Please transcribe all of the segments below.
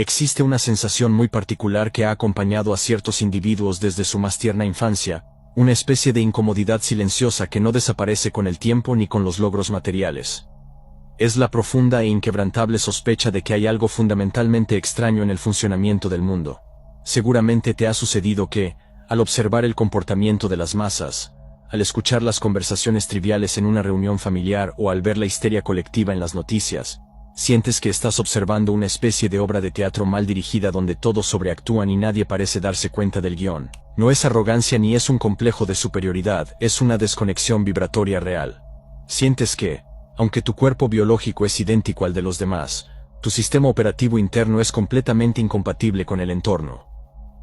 Existe una sensación muy particular que ha acompañado a ciertos individuos desde su más tierna infancia, una especie de incomodidad silenciosa que no desaparece con el tiempo ni con los logros materiales. Es la profunda e inquebrantable sospecha de que hay algo fundamentalmente extraño en el funcionamiento del mundo. Seguramente te ha sucedido que, al observar el comportamiento de las masas, al escuchar las conversaciones triviales en una reunión familiar o al ver la histeria colectiva en las noticias, sientes que estás observando una especie de obra de teatro mal dirigida donde todos sobreactúan y nadie parece darse cuenta del guión. No es arrogancia ni es un complejo de superioridad, es una desconexión vibratoria real. Sientes que, aunque tu cuerpo biológico es idéntico al de los demás, tu sistema operativo interno es completamente incompatible con el entorno.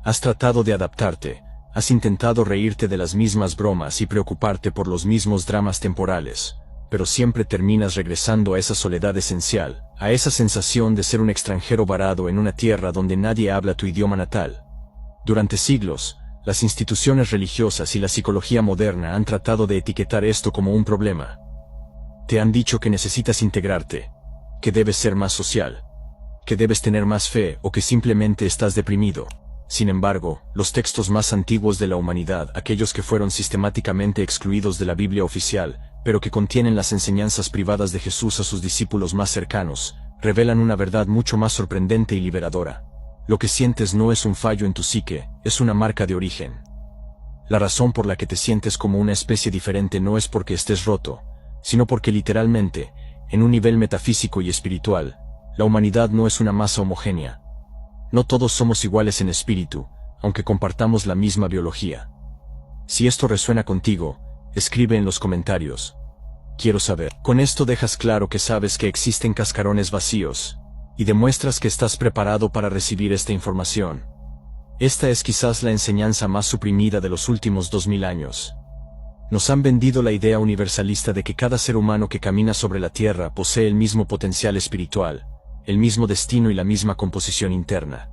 Has tratado de adaptarte, has intentado reírte de las mismas bromas y preocuparte por los mismos dramas temporales, pero siempre terminas regresando a esa soledad esencial, a esa sensación de ser un extranjero varado en una tierra donde nadie habla tu idioma natal. Durante siglos, las instituciones religiosas y la psicología moderna han tratado de etiquetar esto como un problema. Te han dicho que necesitas integrarte, que debes ser más social, que debes tener más fe o que simplemente estás deprimido. Sin embargo, los textos más antiguos de la humanidad, aquellos que fueron sistemáticamente excluidos de la Biblia oficial, pero que contienen las enseñanzas privadas de Jesús a sus discípulos más cercanos, revelan una verdad mucho más sorprendente y liberadora. Lo que sientes no es un fallo en tu psique, es una marca de origen. La razón por la que te sientes como una especie diferente no es porque estés roto, sino porque literalmente, en un nivel metafísico y espiritual, la humanidad no es una masa homogénea. No todos somos iguales en espíritu, aunque compartamos la misma biología. Si esto resuena contigo, escribe en los comentarios. Quiero saber. Con esto dejas claro que sabes que existen cascarones vacíos, y demuestras que estás preparado para recibir esta información. Esta es quizás la enseñanza más suprimida de los últimos 2000 años. Nos han vendido la idea universalista de que cada ser humano que camina sobre la Tierra posee el mismo potencial espiritual, el mismo destino y la misma composición interna.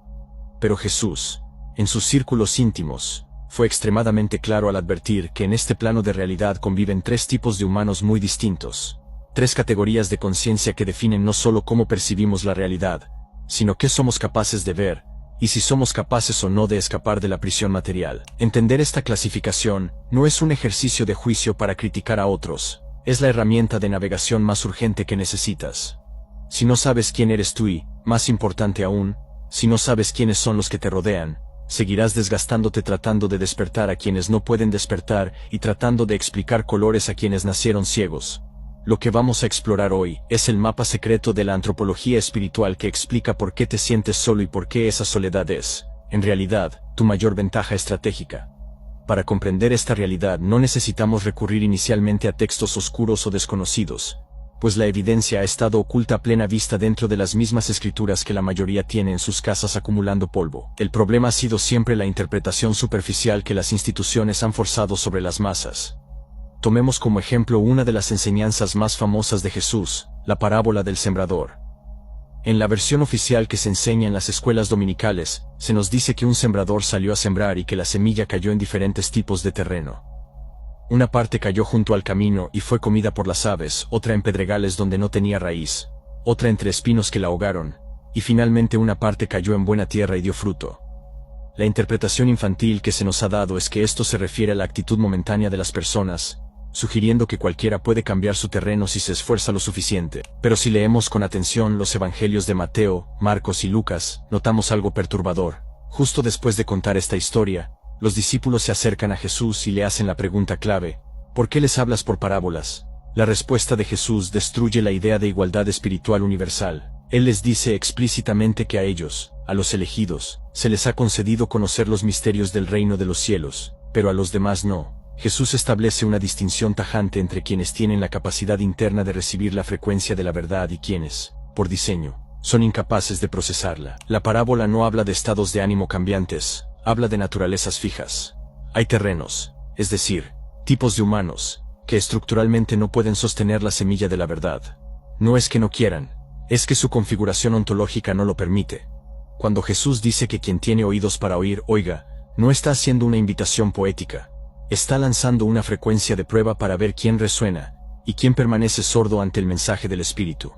Pero Jesús, en sus círculos íntimos, fue extremadamente claro al advertir que en este plano de realidad conviven tres tipos de humanos muy distintos, tres categorías de conciencia que definen no solo cómo percibimos la realidad, sino qué somos capaces de ver, y si somos capaces o no de escapar de la prisión material. Entender esta clasificación no es un ejercicio de juicio para criticar a otros, es la herramienta de navegación más urgente que necesitas. Si no sabes quién eres tú y, más importante aún, si no sabes quiénes son los que te rodean, seguirás desgastándote tratando de despertar a quienes no pueden despertar y tratando de explicar colores a quienes nacieron ciegos. Lo que vamos a explorar hoy es el mapa secreto de la antropología espiritual que explica por qué te sientes solo y por qué esa soledad es, en realidad, tu mayor ventaja estratégica. Para comprender esta realidad no necesitamos recurrir inicialmente a textos oscuros o desconocidos, pues la evidencia ha estado oculta a plena vista dentro de las mismas escrituras que la mayoría tiene en sus casas acumulando polvo. El problema ha sido siempre la interpretación superficial que las instituciones han forzado sobre las masas. Tomemos como ejemplo una de las enseñanzas más famosas de Jesús, la parábola del sembrador. En la versión oficial que se enseña en las escuelas dominicales, se nos dice que un sembrador salió a sembrar y que la semilla cayó en diferentes tipos de terreno. Una parte cayó junto al camino y fue comida por las aves, otra en pedregales donde no tenía raíz, otra entre espinos que la ahogaron, y finalmente una parte cayó en buena tierra y dio fruto. La interpretación infantil que se nos ha dado es que esto se refiere a la actitud momentánea de las personas, sugiriendo que cualquiera puede cambiar su terreno si se esfuerza lo suficiente. Pero si leemos con atención los evangelios de Mateo, Marcos y Lucas, notamos algo perturbador. Justo después de contar esta historia, los discípulos se acercan a Jesús y le hacen la pregunta clave: ¿por qué les hablas por parábolas? La respuesta de Jesús destruye la idea de igualdad espiritual universal. Él les dice explícitamente que a ellos, a los elegidos, se les ha concedido conocer los misterios del reino de los cielos, pero a los demás no. Jesús establece una distinción tajante entre quienes tienen la capacidad interna de recibir la frecuencia de la verdad y quienes, por diseño, son incapaces de procesarla. La parábola no habla de estados de ánimo cambiantes, habla de naturalezas fijas. Hay terrenos, es decir, tipos de humanos, que estructuralmente no pueden sostener la semilla de la verdad. No es que no quieran, es que su configuración ontológica no lo permite. Cuando Jesús dice que quien tiene oídos para oír, oiga, no está haciendo una invitación poética. Está lanzando una frecuencia de prueba para ver quién resuena, y quién permanece sordo ante el mensaje del Espíritu.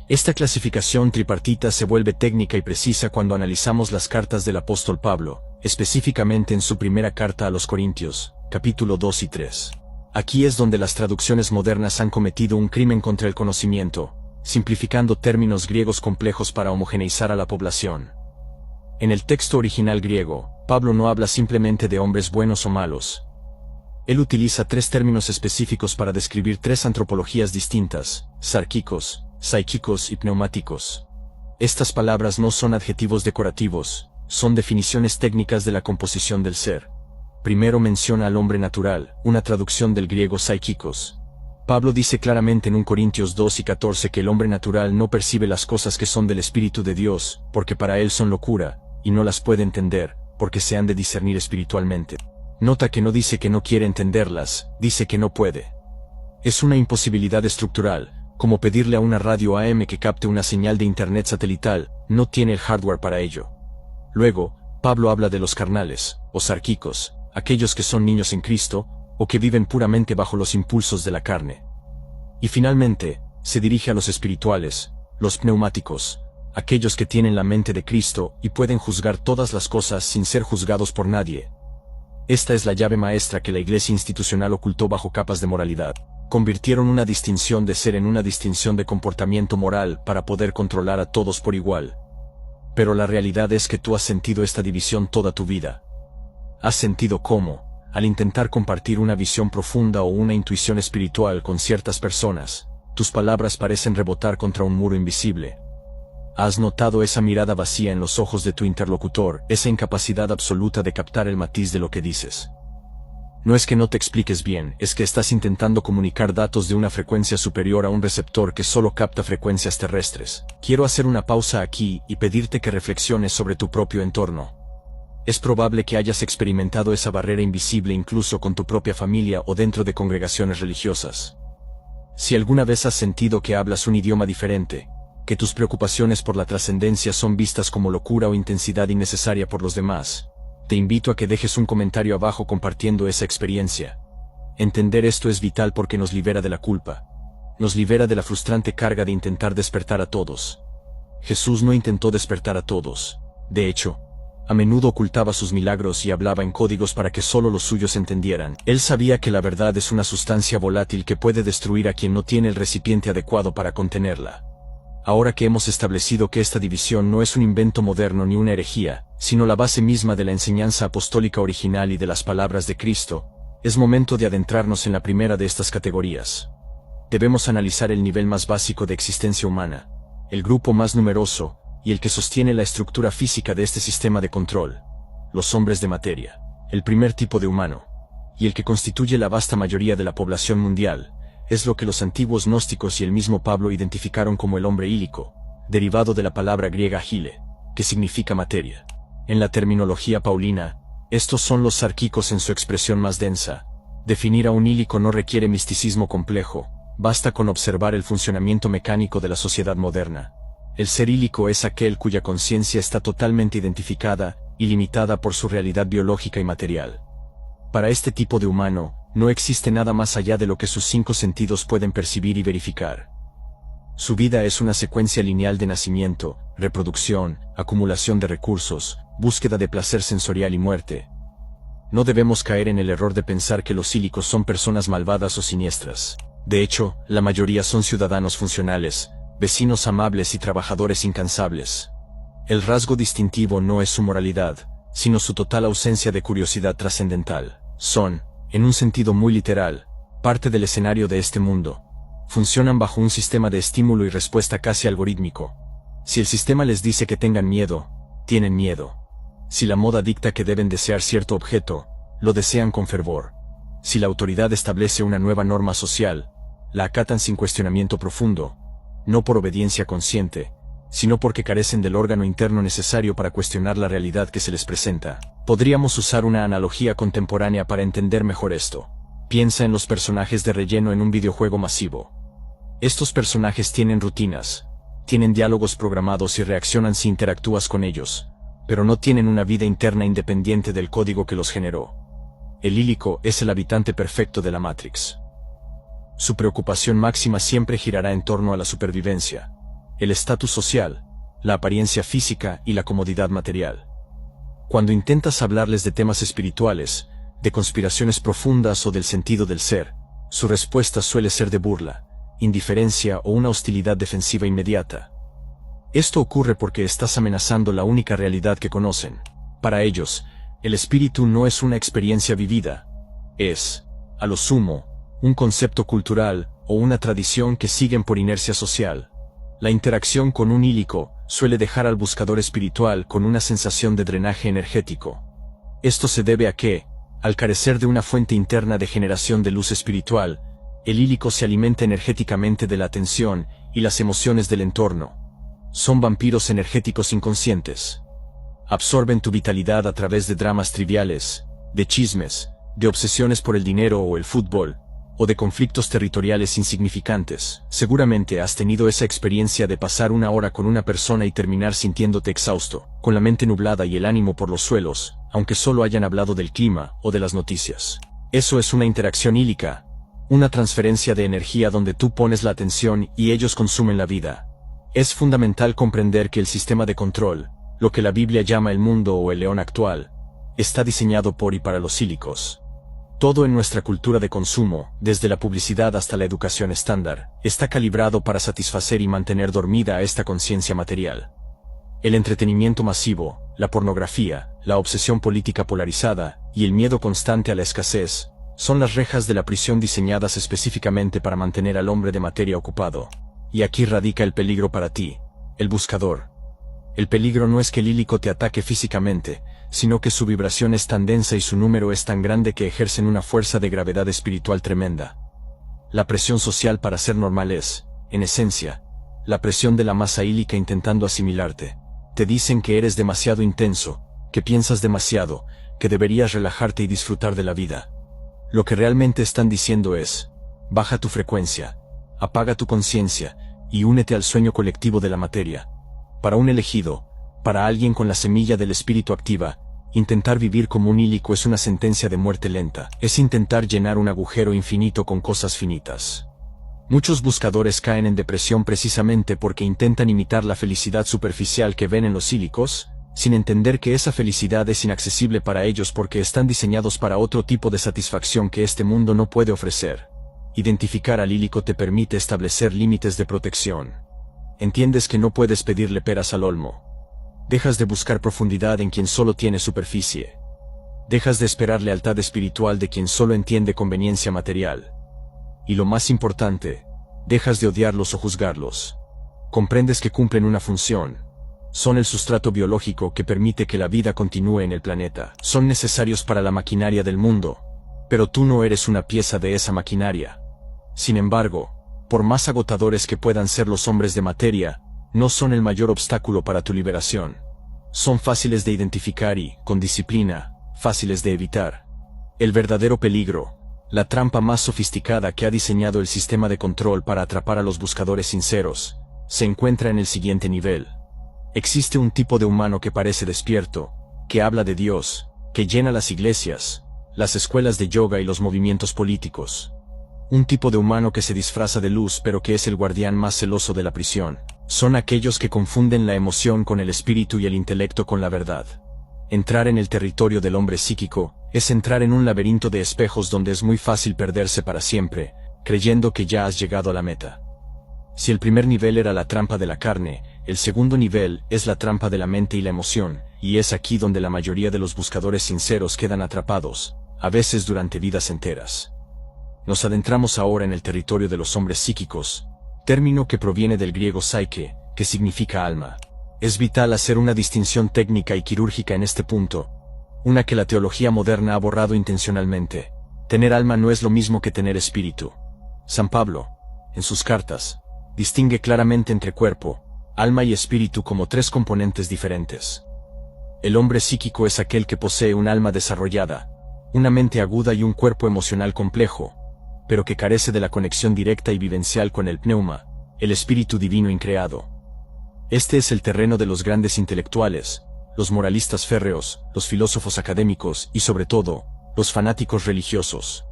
Esta clasificación tripartita se vuelve técnica y precisa cuando analizamos las cartas del apóstol Pablo, específicamente en su primera carta a los Corintios, capítulo 2 y 3. Aquí es donde las traducciones modernas han cometido un crimen contra el conocimiento, simplificando términos griegos complejos para homogeneizar a la población. En el texto original griego, Pablo no habla simplemente de hombres buenos o malos. Él utiliza tres términos específicos para describir tres antropologías distintas: sárquicos, psíquicos y pneumáticos. Estas palabras no son adjetivos decorativos, son definiciones técnicas de la composición del ser. Primero menciona al hombre natural, una traducción del griego psíquicos. Pablo dice claramente en 1 Corintios 2 y 14 que el hombre natural no percibe las cosas que son del Espíritu de Dios, porque para él son locura, y no las puede entender, porque se han de discernir espiritualmente. Nota que no dice que no quiere entenderlas, dice que no puede. Es una imposibilidad estructural, como pedirle a una radio AM que capte una señal de internet satelital, no tiene el hardware para ello. Luego, Pablo habla de los carnales, o sárquicos, aquellos que son niños en Cristo, o que viven puramente bajo los impulsos de la carne. Y finalmente, se dirige a los espirituales, los pneumáticos, aquellos que tienen la mente de Cristo y pueden juzgar todas las cosas sin ser juzgados por nadie. Esta es la llave maestra que la iglesia institucional ocultó bajo capas de moralidad. Convirtieron una distinción de ser en una distinción de comportamiento moral para poder controlar a todos por igual. Pero la realidad es que tú has sentido esta división toda tu vida. Has sentido cómo, al intentar compartir una visión profunda o una intuición espiritual con ciertas personas, tus palabras parecen rebotar contra un muro invisible. Has notado esa mirada vacía en los ojos de tu interlocutor, esa incapacidad absoluta de captar el matiz de lo que dices. No es que no te expliques bien, es que estás intentando comunicar datos de una frecuencia superior a un receptor que solo capta frecuencias terrestres. Quiero hacer una pausa aquí y pedirte que reflexiones sobre tu propio entorno. Es probable que hayas experimentado esa barrera invisible incluso con tu propia familia o dentro de congregaciones religiosas. Si alguna vez has sentido que hablas un idioma diferente, que tus preocupaciones por la trascendencia son vistas como locura o intensidad innecesaria por los demás, te invito a que dejes un comentario abajo compartiendo esa experiencia. Entender esto es vital porque nos libera de la culpa. Nos libera de la frustrante carga de intentar despertar a todos. Jesús no intentó despertar a todos. De hecho, a menudo ocultaba sus milagros y hablaba en códigos para que solo los suyos entendieran. Él sabía que la verdad es una sustancia volátil que puede destruir a quien no tiene el recipiente adecuado para contenerla. Ahora que hemos establecido que esta división no es un invento moderno ni una herejía, sino la base misma de la enseñanza apostólica original y de las palabras de Cristo, es momento de adentrarnos en la primera de estas categorías. Debemos analizar el nivel más básico de existencia humana, el grupo más numeroso, y el que sostiene la estructura física de este sistema de control: los hombres de materia, el primer tipo de humano, y el que constituye la vasta mayoría de la población mundial. Es lo que los antiguos gnósticos y el mismo Pablo identificaron como el hombre ílico, derivado de la palabra griega hile, que significa materia. En la terminología paulina, estos son los sárquicos en su expresión más densa. Definir a un ílico no requiere misticismo complejo, basta con observar el funcionamiento mecánico de la sociedad moderna. El ser ílico es aquel cuya conciencia está totalmente identificada y limitada por su realidad biológica y material. Para este tipo de humano, no existe nada más allá de lo que sus 5 sentidos pueden percibir y verificar. Su vida es una secuencia lineal de nacimiento, reproducción, acumulación de recursos, búsqueda de placer sensorial y muerte. No debemos caer en el error de pensar que los ílicos son personas malvadas o siniestras. De hecho, la mayoría son ciudadanos funcionales, vecinos amables y trabajadores incansables. El rasgo distintivo no es su moralidad, sino su total ausencia de curiosidad trascendental. Son, en un sentido muy literal, parte del escenario de este mundo. Funcionan bajo un sistema de estímulo y respuesta casi algorítmico. Si el sistema les dice que tengan miedo, tienen miedo. Si la moda dicta que deben desear cierto objeto, lo desean con fervor. Si la autoridad establece una nueva norma social, la acatan sin cuestionamiento profundo, no por obediencia consciente, sino porque carecen del órgano interno necesario para cuestionar la realidad que se les presenta. Podríamos usar una analogía contemporánea para entender mejor esto. Piensa en los personajes de relleno en un videojuego masivo. Estos personajes tienen rutinas, tienen diálogos programados y reaccionan si interactúas con ellos, pero no tienen una vida interna independiente del código que los generó. El ílico es el habitante perfecto de la Matrix. Su preocupación máxima siempre girará en torno a la supervivencia. el estatus social, la apariencia física y la comodidad material. Cuando intentas hablarles de temas espirituales, de conspiraciones profundas o del sentido del ser, su respuesta suele ser de burla, indiferencia o una hostilidad defensiva inmediata. Esto ocurre porque estás amenazando la única realidad que conocen. Para ellos, el espíritu no es una experiencia vivida, es, a lo sumo, un concepto cultural o una tradición que siguen por inercia social. La interacción con un ílico suele dejar al buscador espiritual con una sensación de drenaje energético. Esto se debe a que, al carecer de una fuente interna de generación de luz espiritual, el ílico se alimenta energéticamente de la atención y las emociones del entorno. Son vampiros energéticos inconscientes. Absorben tu vitalidad a través de dramas triviales, de chismes, de obsesiones por el dinero o el fútbol, o de conflictos territoriales insignificantes. Seguramente has tenido esa experiencia de pasar una hora con una persona y terminar sintiéndote exhausto, con la mente nublada y el ánimo por los suelos, aunque solo hayan hablado del clima o de las noticias. Eso es una interacción ílica, una transferencia de energía donde tú pones la atención y ellos consumen la vida. Es fundamental comprender que el sistema de control, lo que la Biblia llama el mundo o el león actual, está diseñado por y para los ílicos. Todo en nuestra cultura de consumo, desde la publicidad hasta la educación estándar, está calibrado para satisfacer y mantener dormida a esta conciencia material. El entretenimiento masivo, la pornografía, la obsesión política polarizada y el miedo constante a la escasez, son las rejas de la prisión diseñadas específicamente para mantener al hombre de materia ocupado. Y aquí radica el peligro para ti, el buscador. El peligro no es que el ílico te ataque físicamente, sino que su vibración es tan densa y su número es tan grande que ejercen una fuerza de gravedad espiritual tremenda. La presión social para ser normal es, en esencia, la presión de la masa ílica intentando asimilarte. Te dicen que eres demasiado intenso, que piensas demasiado, que deberías relajarte y disfrutar de la vida. Lo que realmente están diciendo es, baja tu frecuencia, apaga tu conciencia, y únete al sueño colectivo de la materia. Para un elegido, para alguien con la semilla del espíritu activa, intentar vivir como un ílico es una sentencia de muerte lenta, es intentar llenar un agujero infinito con cosas finitas. Muchos buscadores caen en depresión precisamente porque intentan imitar la felicidad superficial que ven en los ílicos, sin entender que esa felicidad es inaccesible para ellos porque están diseñados para otro tipo de satisfacción que este mundo no puede ofrecer. Identificar al ílico te permite establecer límites de protección. Entiendes que no puedes pedirle peras al olmo. Dejas de buscar profundidad en quien solo tiene superficie. Dejas de esperar lealtad espiritual de quien solo entiende conveniencia material. Y lo más importante, dejas de odiarlos o juzgarlos. Comprendes que cumplen una función. Son el sustrato biológico que permite que la vida continúe en el planeta. Son necesarios para la maquinaria del mundo. Pero tú no eres una pieza de esa maquinaria. Sin embargo, por más agotadores que puedan ser los hombres de materia, no son el mayor obstáculo para tu liberación. Son fáciles de identificar y, con disciplina, fáciles de evitar. El verdadero peligro, la trampa más sofisticada que ha diseñado el sistema de control para atrapar a los buscadores sinceros, se encuentra en el siguiente nivel. Existe un tipo de humano que parece despierto, que habla de Dios, que llena las iglesias, las escuelas de yoga y los movimientos políticos. Un tipo de humano que se disfraza de luz pero que es el guardián más celoso de la prisión. Son aquellos que confunden la emoción con el espíritu y el intelecto con la verdad. Entrar en el territorio del hombre psíquico es entrar en un laberinto de espejos donde es muy fácil perderse para siempre, creyendo que ya has llegado a la meta. Si el primer nivel era la trampa de la carne, el segundo nivel es la trampa de la mente y la emoción, y es aquí donde la mayoría de los buscadores sinceros quedan atrapados, a veces durante vidas enteras. Nos adentramos ahora en el territorio de los hombres psíquicos, término que proviene del griego psyche, que significa alma. Es vital hacer una distinción técnica y quirúrgica en este punto, una que la teología moderna ha borrado intencionalmente. Tener alma no es lo mismo que tener espíritu. San Pablo, en sus cartas, distingue claramente entre cuerpo, alma y espíritu como tres componentes diferentes. El hombre psíquico es aquel que posee un alma desarrollada, una mente aguda y un cuerpo emocional complejo, pero que carece de la conexión directa y vivencial con el pneuma, el espíritu divino increado. Este es el terreno de los grandes intelectuales, los moralistas férreos, los filósofos académicos y sobre todo, los fanáticos religiosos.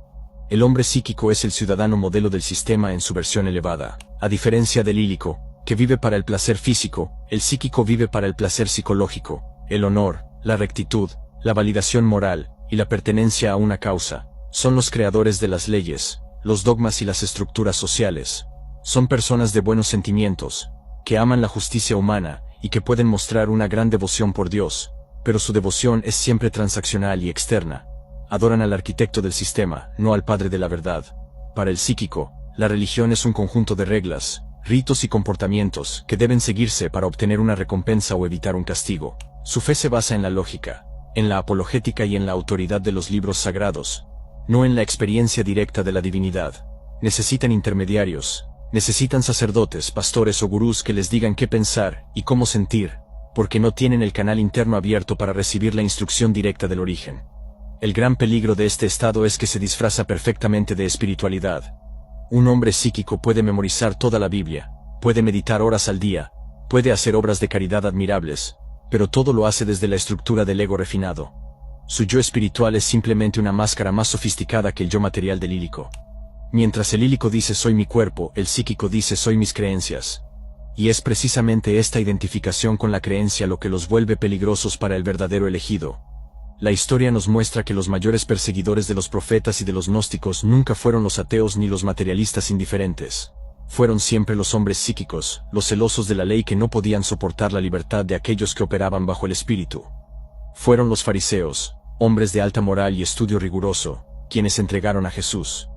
El hombre psíquico es el ciudadano modelo del sistema en su versión elevada. A diferencia del ílico, que vive para el placer físico, el psíquico vive para el placer psicológico, el honor, la rectitud, la validación moral, y la pertenencia a una causa. Son los creadores de las leyes, los dogmas y las estructuras sociales. Son personas de buenos sentimientos, que aman la justicia humana, y que pueden mostrar una gran devoción por Dios, pero su devoción es siempre transaccional y externa. Adoran al arquitecto del sistema, no al padre de la verdad. Para el psíquico, la religión es un conjunto de reglas, ritos y comportamientos que deben seguirse para obtener una recompensa o evitar un castigo. Su fe se basa en la lógica, en la apologética y en la autoridad de los libros sagrados, no en la experiencia directa de la divinidad. Necesitan intermediarios, necesitan sacerdotes, pastores o gurús que les digan qué pensar y cómo sentir, porque no tienen el canal interno abierto para recibir la instrucción directa del origen. El gran peligro de este estado es que se disfraza perfectamente de espiritualidad. Un hombre psíquico puede memorizar toda la Biblia, puede meditar horas al día, puede hacer obras de caridad admirables, pero todo lo hace desde la estructura del ego refinado. Su yo espiritual es simplemente una máscara más sofisticada que el yo material del lílico. Mientras el lílico dice soy mi cuerpo, el psíquico dice soy mis creencias. Y es precisamente esta identificación con la creencia lo que los vuelve peligrosos para el verdadero elegido. La historia nos muestra que los mayores perseguidores de los profetas y de los gnósticos nunca fueron los ateos ni los materialistas indiferentes. Fueron siempre los hombres psíquicos, los celosos de la ley que no podían soportar la libertad de aquellos que operaban bajo el espíritu. Fueron los fariseos, hombres de alta moral y estudio riguroso, quienes entregaron a Jesús.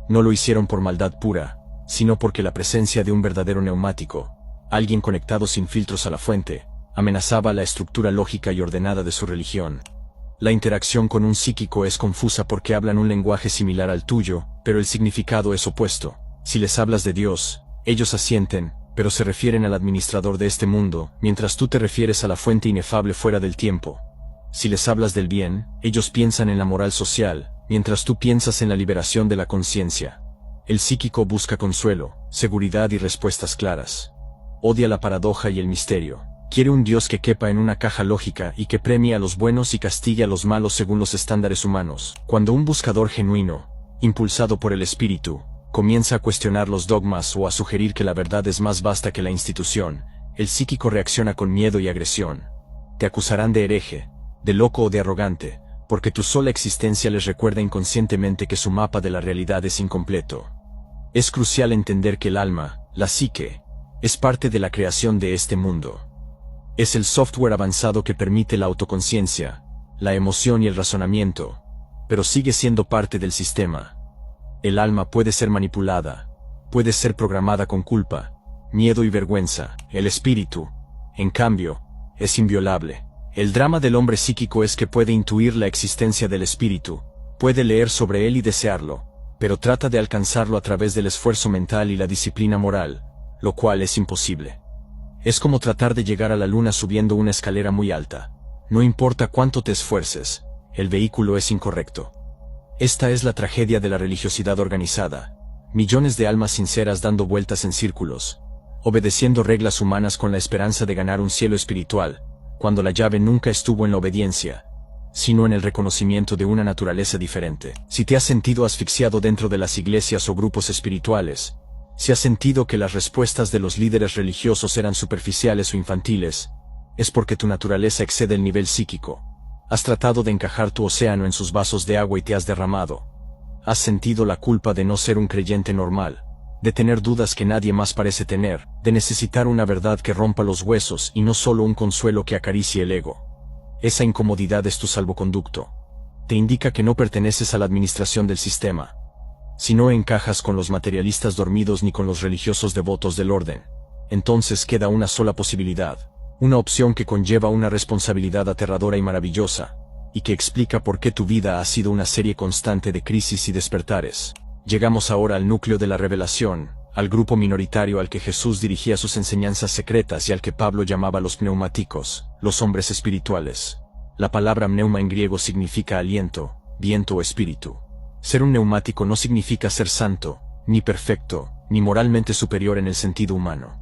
No lo hicieron por maldad pura, sino porque la presencia de un verdadero neumático, alguien conectado sin filtros a la fuente, amenazaba la estructura lógica y ordenada de su religión. La interacción con un psíquico es confusa porque hablan un lenguaje similar al tuyo, pero el significado es opuesto. Si les hablas de Dios, ellos asienten, pero se refieren al administrador de este mundo, mientras tú te refieres a la fuente inefable fuera del tiempo. Si les hablas del bien, ellos piensan en la moral social, mientras tú piensas en la liberación de la conciencia. El psíquico busca consuelo, seguridad y respuestas claras. Odia la paradoja y el misterio. Quiere un Dios que quepa en una caja lógica y que premie a los buenos y castigue a los malos según los estándares humanos. Cuando un buscador genuino, impulsado por el espíritu, comienza a cuestionar los dogmas o a sugerir que la verdad es más vasta que la institución, el psíquico reacciona con miedo y agresión. Te acusarán de hereje, de loco o de arrogante, porque tu sola existencia les recuerda inconscientemente que su mapa de la realidad es incompleto. Es crucial entender que el alma, la psique, es parte de la creación de este mundo. Es el software avanzado que permite la autoconciencia, la emoción y el razonamiento, pero sigue siendo parte del sistema. El alma puede ser manipulada, puede ser programada con culpa, miedo y vergüenza. El espíritu, en cambio, es inviolable. El drama del hombre psíquico es que puede intuir la existencia del espíritu, puede leer sobre él y desearlo, pero trata de alcanzarlo a través del esfuerzo mental y la disciplina moral, lo cual es imposible. Es como tratar de llegar a la luna subiendo una escalera muy alta. No importa cuánto te esfuerces, el vehículo es incorrecto. Esta es la tragedia de la religiosidad organizada. Millones de almas sinceras dando vueltas en círculos, obedeciendo reglas humanas con la esperanza de ganar un cielo espiritual, cuando la llave nunca estuvo en la obediencia, sino en el reconocimiento de una naturaleza diferente. Si te has sentido asfixiado dentro de las iglesias o grupos espirituales, si has sentido que las respuestas de los líderes religiosos eran superficiales o infantiles, es porque tu naturaleza excede el nivel psíquico. Has tratado de encajar tu océano en sus vasos de agua y te has derramado. Has sentido la culpa de no ser un creyente normal, de tener dudas que nadie más parece tener, de necesitar una verdad que rompa los huesos y no solo un consuelo que acaricie el ego. Esa incomodidad es tu salvoconducto. Te indica que no perteneces a la administración del sistema. Si no encajas con los materialistas dormidos ni con los religiosos devotos del orden, entonces queda una sola posibilidad, una opción que conlleva una responsabilidad aterradora y maravillosa, y que explica por qué tu vida ha sido una serie constante de crisis y despertares. Llegamos ahora al núcleo de la revelación, al grupo minoritario al que Jesús dirigía sus enseñanzas secretas y al que Pablo llamaba los pneumáticos, los hombres espirituales. La palabra pneuma en griego significa aliento, viento o espíritu. Ser un neumático no significa ser santo, ni perfecto, ni moralmente superior en el sentido humano.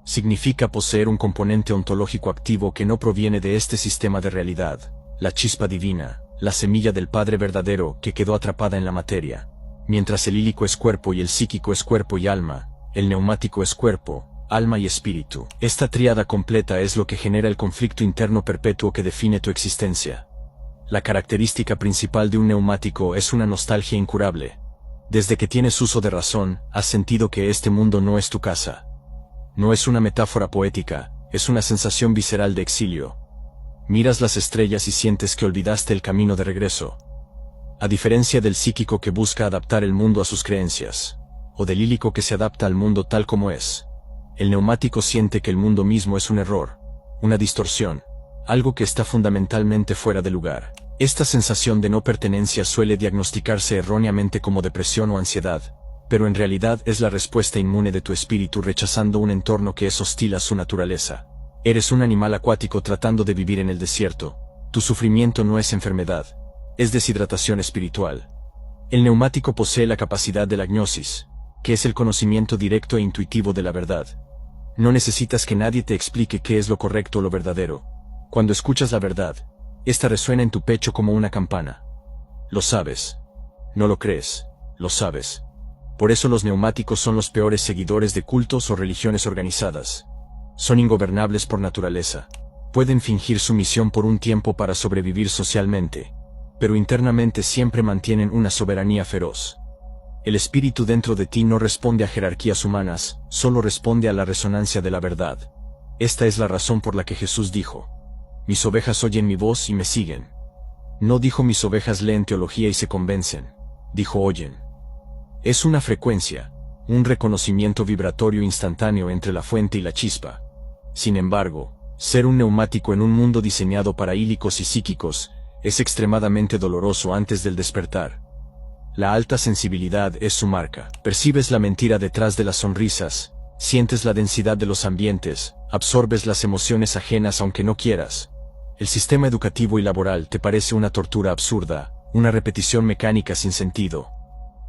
Significa poseer un componente ontológico activo que no proviene de este sistema de realidad, la chispa divina, la semilla del Padre verdadero que quedó atrapada en la materia. Mientras el lílico es cuerpo y el psíquico es cuerpo y alma, el neumático es cuerpo, alma y espíritu. Esta tríada completa es lo que genera el conflicto interno perpetuo que define tu existencia. La característica principal de un neumático es una nostalgia incurable. Desde que tienes uso de razón, has sentido que este mundo no es tu casa. No es una metáfora poética, es una sensación visceral de exilio. Miras las estrellas y sientes que olvidaste el camino de regreso. A diferencia del psíquico que busca adaptar el mundo a sus creencias, o del lílico que se adapta al mundo tal como es, el neumático siente que el mundo mismo es un error, una distorsión, algo que está fundamentalmente fuera de lugar. Esta sensación de no pertenencia suele diagnosticarse erróneamente como depresión o ansiedad, pero en realidad es la respuesta inmune de tu espíritu rechazando un entorno que es hostil a su naturaleza. Eres un animal acuático tratando de vivir en el desierto. Tu sufrimiento no es enfermedad, es deshidratación espiritual. El neumático posee la capacidad de la gnosis, que es el conocimiento directo e intuitivo de la verdad. No necesitas que nadie te explique qué es lo correcto o lo verdadero. Cuando escuchas la verdad, esta resuena en tu pecho como una campana. Lo sabes. No lo crees, lo sabes. Por eso los neumáticos son los peores seguidores de cultos o religiones organizadas. Son ingobernables por naturaleza. Pueden fingir sumisión por un tiempo para sobrevivir socialmente, pero internamente siempre mantienen una soberanía feroz. El espíritu dentro de ti no responde a jerarquías humanas, solo responde a la resonancia de la verdad. Esta es la razón por la que Jesús dijo: mis ovejas oyen mi voz y me siguen. No dijo mis ovejas leen teología y se convencen, dijo oyen. Es una frecuencia, un reconocimiento vibratorio instantáneo entre la fuente y la chispa. Sin embargo, ser un neumático en un mundo diseñado para ílicos y psíquicos es extremadamente doloroso antes del despertar. La alta sensibilidad es su marca. Percibes la mentira detrás de las sonrisas, sientes la densidad de los ambientes, absorbes las emociones ajenas aunque no quieras. El sistema educativo y laboral te parece una tortura absurda, una repetición mecánica sin sentido.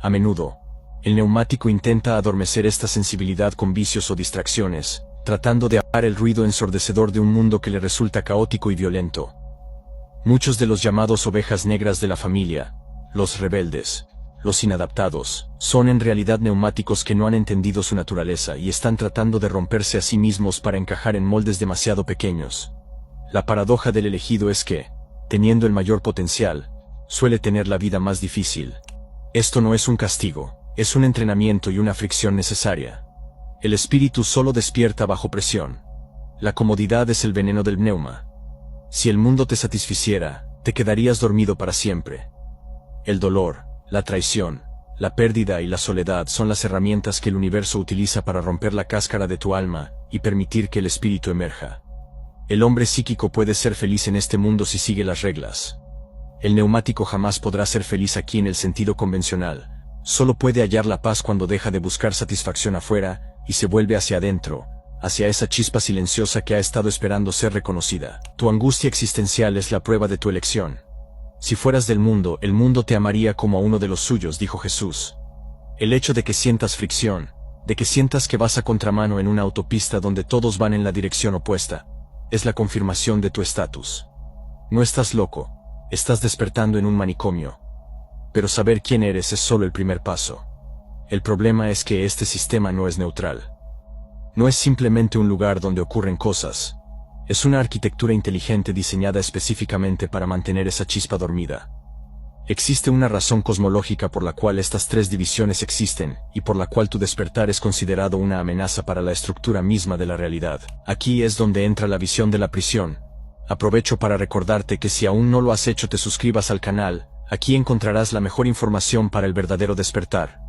A menudo, el neumático intenta adormecer esta sensibilidad con vicios o distracciones, tratando de apagar el ruido ensordecedor de un mundo que le resulta caótico y violento. Muchos de los llamados ovejas negras de la familia, los rebeldes, los inadaptados, son en realidad neumáticos que no han entendido su naturaleza y están tratando de romperse a sí mismos para encajar en moldes demasiado pequeños. La paradoja del elegido es que, teniendo el mayor potencial, suele tener la vida más difícil. Esto no es un castigo, es un entrenamiento y una fricción necesaria. El espíritu solo despierta bajo presión. La comodidad es el veneno del pneuma. Si el mundo te satisficiera, te quedarías dormido para siempre. El dolor, la traición, la pérdida y la soledad son las herramientas que el universo utiliza para romper la cáscara de tu alma y permitir que el espíritu emerja. El hombre psíquico puede ser feliz en este mundo si sigue las reglas. El neumático jamás podrá ser feliz aquí en el sentido convencional. Solo puede hallar la paz cuando deja de buscar satisfacción afuera y se vuelve hacia adentro, hacia esa chispa silenciosa que ha estado esperando ser reconocida. Tu angustia existencial es la prueba de tu elección. Si fueras del mundo, el mundo te amaría como a uno de los suyos, dijo Jesús. El hecho de que sientas fricción, de que sientas que vas a contramano en una autopista donde todos van en la dirección opuesta, es la confirmación de tu estatus. No estás loco, estás despertando en un manicomio. Pero saber quién eres es solo el primer paso. El problema es que este sistema no es neutral. No es simplemente un lugar donde ocurren cosas. Es una arquitectura inteligente diseñada específicamente para mantener esa chispa dormida. Existe una razón cosmológica por la cual estas tres divisiones existen, y por la cual tu despertar es considerado una amenaza para la estructura misma de la realidad. Aquí es donde entra la visión de la prisión. Aprovecho para recordarte que si aún no lo has hecho te suscribas al canal, aquí encontrarás la mejor información para el verdadero despertar.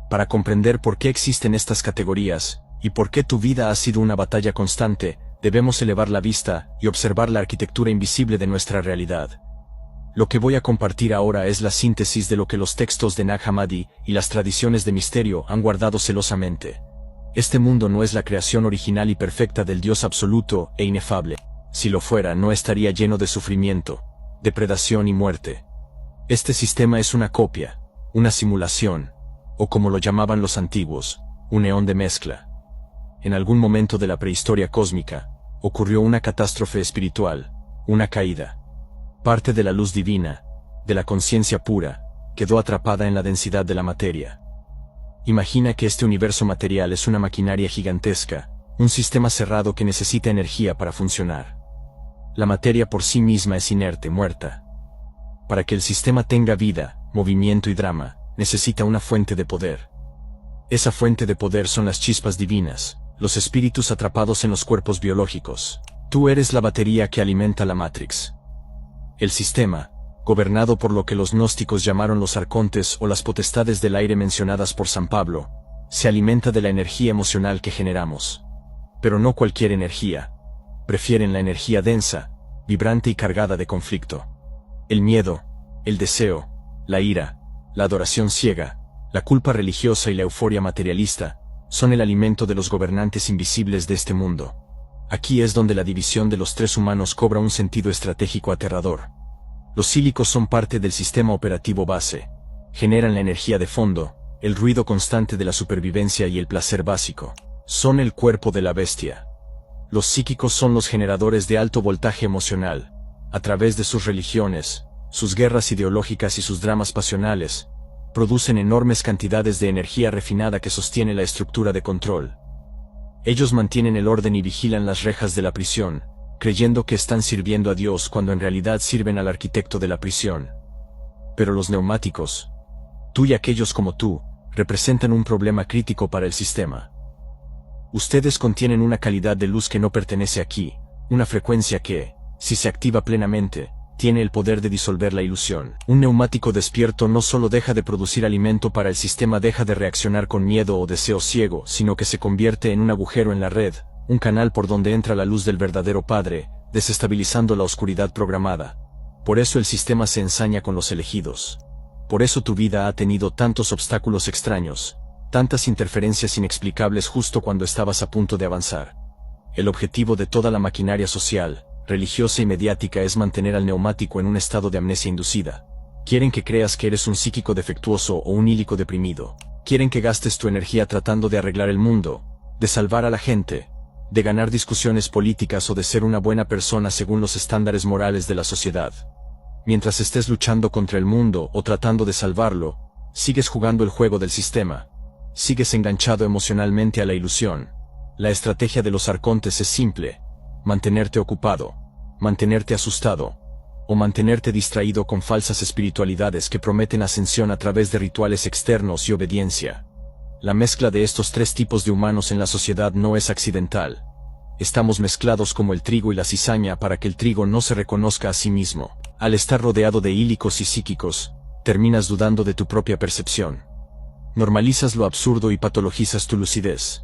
Para comprender por qué existen estas categorías, y por qué tu vida ha sido una batalla constante, debemos elevar la vista y observar la arquitectura invisible de nuestra realidad. Lo que voy a compartir ahora es la síntesis de lo que los textos de Nag Hammadi y las tradiciones de misterio han guardado celosamente. Este mundo no es la creación original y perfecta del Dios absoluto e inefable. Si lo fuera, no estaría lleno de sufrimiento, depredación y muerte. Este sistema es una copia, una simulación, o como lo llamaban los antiguos, un eón de mezcla. En algún momento de la prehistoria cósmica, ocurrió una catástrofe espiritual, una caída. Parte de la luz divina, de la conciencia pura, quedó atrapada en la densidad de la materia. Imagina que este universo material es una maquinaria gigantesca, Un sistema cerrado que necesita energía para funcionar. La materia por sí misma es inerte, muerta. Para que el sistema tenga vida, movimiento y drama, necesita una fuente de poder. Esa fuente de poder son las chispas divinas, los espíritus atrapados en los cuerpos biológicos. Tú eres la batería que alimenta la Matrix. El sistema, gobernado por lo que los gnósticos llamaron los arcontes o las potestades del aire mencionadas por San Pablo, se alimenta de la energía emocional que generamos. Pero no cualquier energía. Prefieren la energía densa, vibrante y cargada de conflicto. El miedo, el deseo, la ira, la adoración ciega, la culpa religiosa y la euforia materialista, son el alimento de los gobernantes invisibles de este mundo. Aquí es donde la división de los tres humanos cobra un sentido estratégico aterrador. Los psíquicos son parte del sistema operativo base. Generan la energía de fondo, el ruido constante de la supervivencia y el placer básico. Son el cuerpo de la bestia. Los psíquicos son los generadores de alto voltaje emocional. A través de sus religiones, sus guerras ideológicas y sus dramas pasionales, producen enormes cantidades de energía refinada que sostiene la estructura de control. Ellos mantienen el orden y vigilan las rejas de la prisión, creyendo que están sirviendo a Dios cuando en realidad sirven al arquitecto de la prisión. Pero los neumáticos, tú y aquellos como tú, representan un problema crítico para el sistema. Ustedes contienen una calidad de luz que no pertenece aquí, una frecuencia que, si se activa plenamente, tiene el poder de disolver la ilusión. Un neumático despierto no solo deja de producir alimento para el sistema, deja de reaccionar con miedo o deseo ciego, sino que se convierte en un agujero en la red, un canal por donde entra la luz del verdadero Padre, desestabilizando la oscuridad programada. Por eso el sistema se ensaña con los elegidos. Por eso tu vida ha tenido tantos obstáculos extraños, tantas interferencias inexplicables justo cuando estabas a punto de avanzar. El objetivo de toda la maquinaria social, religiosa y mediática es mantener al neumático en un estado de amnesia inducida. Quieren que creas que eres un psíquico defectuoso o un ílico deprimido. Quieren que gastes tu energía tratando de arreglar el mundo, de salvar a la gente, de ganar discusiones políticas o de ser una buena persona según los estándares morales de la sociedad. Mientras estés luchando contra el mundo o tratando de salvarlo, sigues jugando el juego del sistema. Sigues enganchado emocionalmente a la ilusión. La estrategia de los arcontes es simple: mantenerte ocupado, mantenerte asustado, o mantenerte distraído con falsas espiritualidades que prometen ascensión a través de rituales externos y obediencia. La mezcla de estos tres tipos de humanos en la sociedad no es accidental. Estamos mezclados como el trigo y la cizaña para que el trigo no se reconozca a sí mismo. Al estar rodeado de ílicos y psíquicos, terminas dudando de tu propia percepción. Normalizas lo absurdo y patologizas tu lucidez.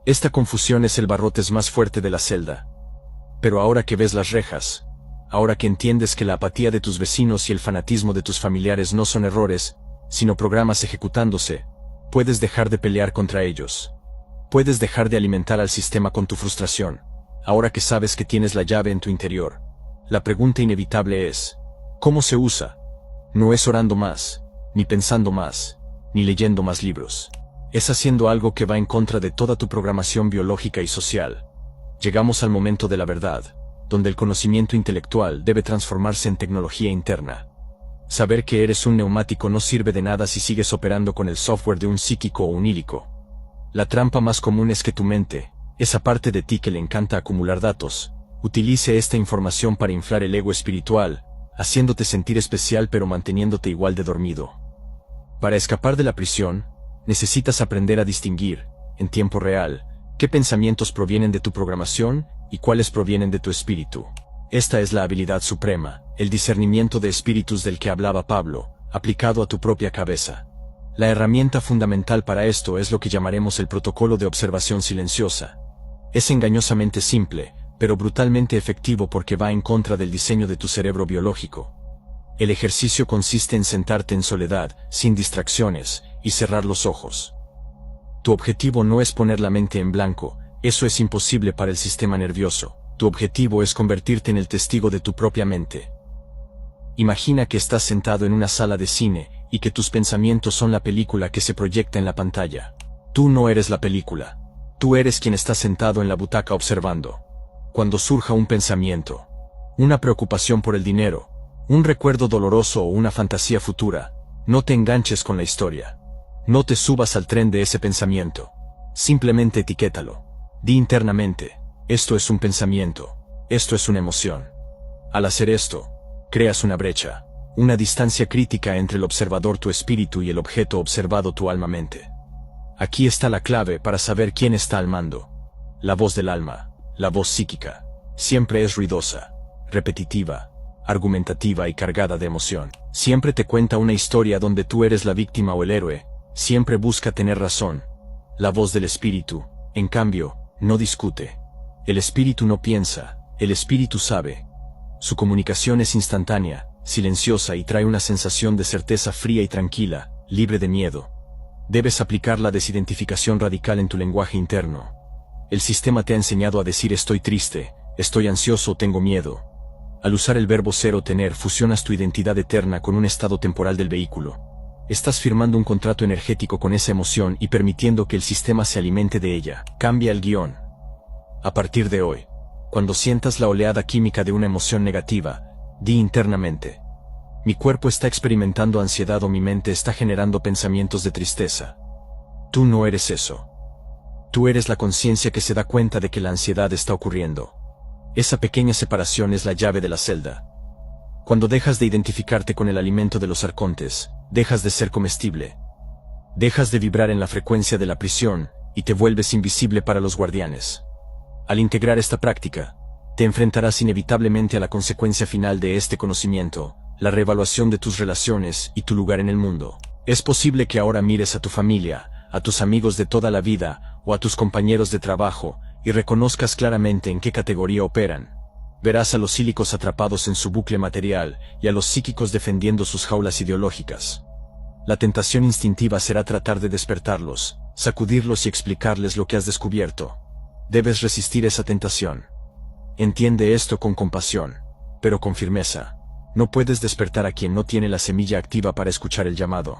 Esta confusión es el barrotes más fuerte de la celda. Pero ahora que ves las rejas, ahora que entiendes que la apatía de tus vecinos y el fanatismo de tus familiares no son errores, sino programas ejecutándose, puedes dejar de pelear contra ellos. Puedes dejar de alimentar al sistema con tu frustración. Ahora que sabes que tienes la llave en tu interior, la pregunta inevitable es: ¿cómo se usa? No es orando más, ni pensando más, ni leyendo más libros. Es haciendo algo que va en contra de toda tu programación biológica y social. Llegamos al momento de la verdad, donde el conocimiento intelectual debe transformarse en tecnología interna. Saber que eres un neumático no sirve de nada si sigues operando con el software de un psíquico o un ílico. La trampa más común es que tu mente, esa parte de ti que le encanta acumular datos, utilice esta información para inflar el ego espiritual, haciéndote sentir especial pero manteniéndote igual de dormido. Para escapar de la prisión, necesitas aprender a distinguir, en tiempo real, qué pensamientos provienen de tu programación y cuáles provienen de tu espíritu. Esta es la habilidad suprema, el discernimiento de espíritus del que hablaba Pablo, aplicado a tu propia cabeza. La herramienta fundamental para esto es lo que llamaremos el protocolo de observación silenciosa. Es engañosamente simple, pero brutalmente efectivo porque va en contra del diseño de tu cerebro biológico. El ejercicio consiste en sentarte en soledad, sin distracciones, y cerrar los ojos. Tu objetivo no es poner la mente en blanco, eso es imposible para el sistema nervioso. Tu objetivo es convertirte en el testigo de tu propia mente. Imagina que estás sentado en una sala de cine, y que tus pensamientos son la película que se proyecta en la pantalla. Tú no eres la película. Tú eres quien está sentado en la butaca observando. Cuando surja un pensamiento, una preocupación por el dinero, un recuerdo doloroso o una fantasía futura, no te enganches con la historia. No te subas al tren de ese pensamiento. Simplemente etiquétalo. Di internamente, esto es un pensamiento, esto es una emoción. Al hacer esto, creas una brecha, una distancia crítica entre el observador tu espíritu y el objeto observado tu alma-mente. Aquí está la clave para saber quién está al mando. La voz del alma, la voz psíquica, siempre es ruidosa, repetitiva, argumentativa y cargada de emoción. Siempre te cuenta una historia donde tú eres la víctima o el héroe, siempre busca tener razón. La voz del espíritu, en cambio, no discute. El espíritu no piensa, el espíritu sabe. Su comunicación es instantánea, silenciosa y trae una sensación de certeza fría y tranquila, libre de miedo. Debes aplicar la desidentificación radical en tu lenguaje interno. El sistema te ha enseñado a decir estoy triste, estoy ansioso o tengo miedo. Al usar el verbo ser o tener fusionas tu identidad eterna con un estado temporal del vehículo. Estás firmando un contrato energético con esa emoción y permitiendo que el sistema se alimente de ella. Cambia el guión. A partir de hoy, cuando sientas la oleada química de una emoción negativa, di internamente: mi cuerpo está experimentando ansiedad o mi mente está generando pensamientos de tristeza. Tú no eres eso. Tú eres la conciencia que se da cuenta de que la ansiedad está ocurriendo. Esa pequeña separación es la llave de la celda. Cuando dejas de identificarte con el alimento de los arcontes, dejas de ser comestible. Dejas de vibrar en la frecuencia de la prisión, y te vuelves invisible para los guardianes. Al integrar esta práctica, te enfrentarás inevitablemente a la consecuencia final de este conocimiento, la reevaluación de tus relaciones y tu lugar en el mundo. Es posible que ahora mires a tu familia, a tus amigos de toda la vida, o a tus compañeros de trabajo, y reconozcas claramente en qué categoría operan. Verás a los psíquicos atrapados en su bucle material, y a los psíquicos defendiendo sus jaulas ideológicas. La tentación instintiva será tratar de despertarlos, sacudirlos y explicarles lo que has descubierto. Debes resistir esa tentación. Entiende esto con compasión, pero con firmeza. No puedes despertar a quien no tiene la semilla activa para escuchar el llamado.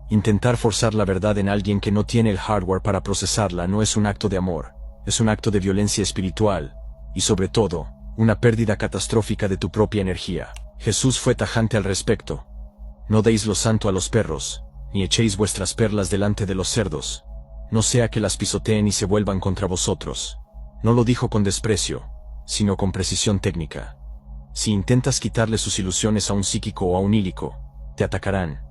Intentar forzar la verdad en alguien que no tiene el hardware para procesarla no es un acto de amor, es un acto de violencia espiritual, y sobre todo, una pérdida catastrófica de tu propia energía. Jesús fue tajante al respecto. No deis lo santo a los perros, ni echéis vuestras perlas delante de los cerdos, no sea que las pisoteen y se vuelvan contra vosotros. No lo dijo con desprecio, sino con precisión técnica. Si intentas quitarle sus ilusiones a un psíquico o a un ílico, te atacarán,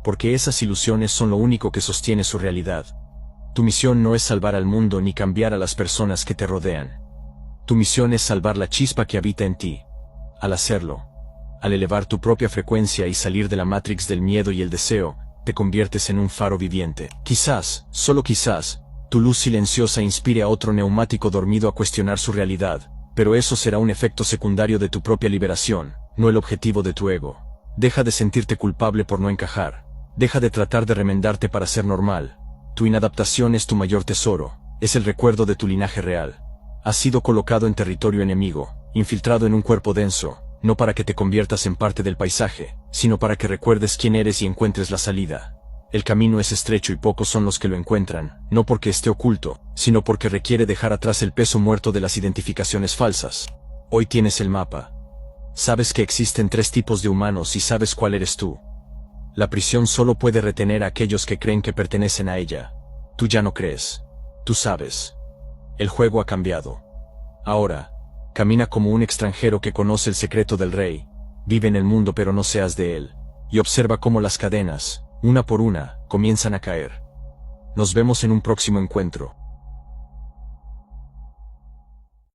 porque esas ilusiones son lo único que sostiene su realidad. Tu misión no es salvar al mundo ni cambiar a las personas que te rodean. Tu misión es salvar la chispa que habita en ti. Al hacerlo, al elevar tu propia frecuencia y salir de la matrix del miedo y el deseo, te conviertes en un faro viviente. Quizás, solo quizás, tu luz silenciosa inspire a otro neumático dormido a cuestionar su realidad, pero eso será un efecto secundario de tu propia liberación, no el objetivo de tu ego. Deja de sentirte culpable por no encajar. Deja de tratar de remendarte para ser normal. Tu inadaptación es tu mayor tesoro, es el recuerdo de tu linaje real. Has sido colocado en territorio enemigo, infiltrado en un cuerpo denso, no para que te conviertas en parte del paisaje, sino para que recuerdes quién eres y encuentres la salida. El camino es estrecho y pocos son los que lo encuentran, no porque esté oculto, sino porque requiere dejar atrás el peso muerto de las identificaciones falsas. Hoy tienes el mapa. Sabes que existen 3 tipos de humanos y sabes cuál eres tú. La prisión solo puede retener a aquellos que creen que pertenecen a ella. Tú ya no crees. Tú sabes. El juego ha cambiado. Ahora, camina como un extranjero que conoce el secreto del rey. Vive en el mundo pero no seas de él. Y observa cómo las cadenas, una por una, comienzan a caer. Nos vemos en un próximo encuentro.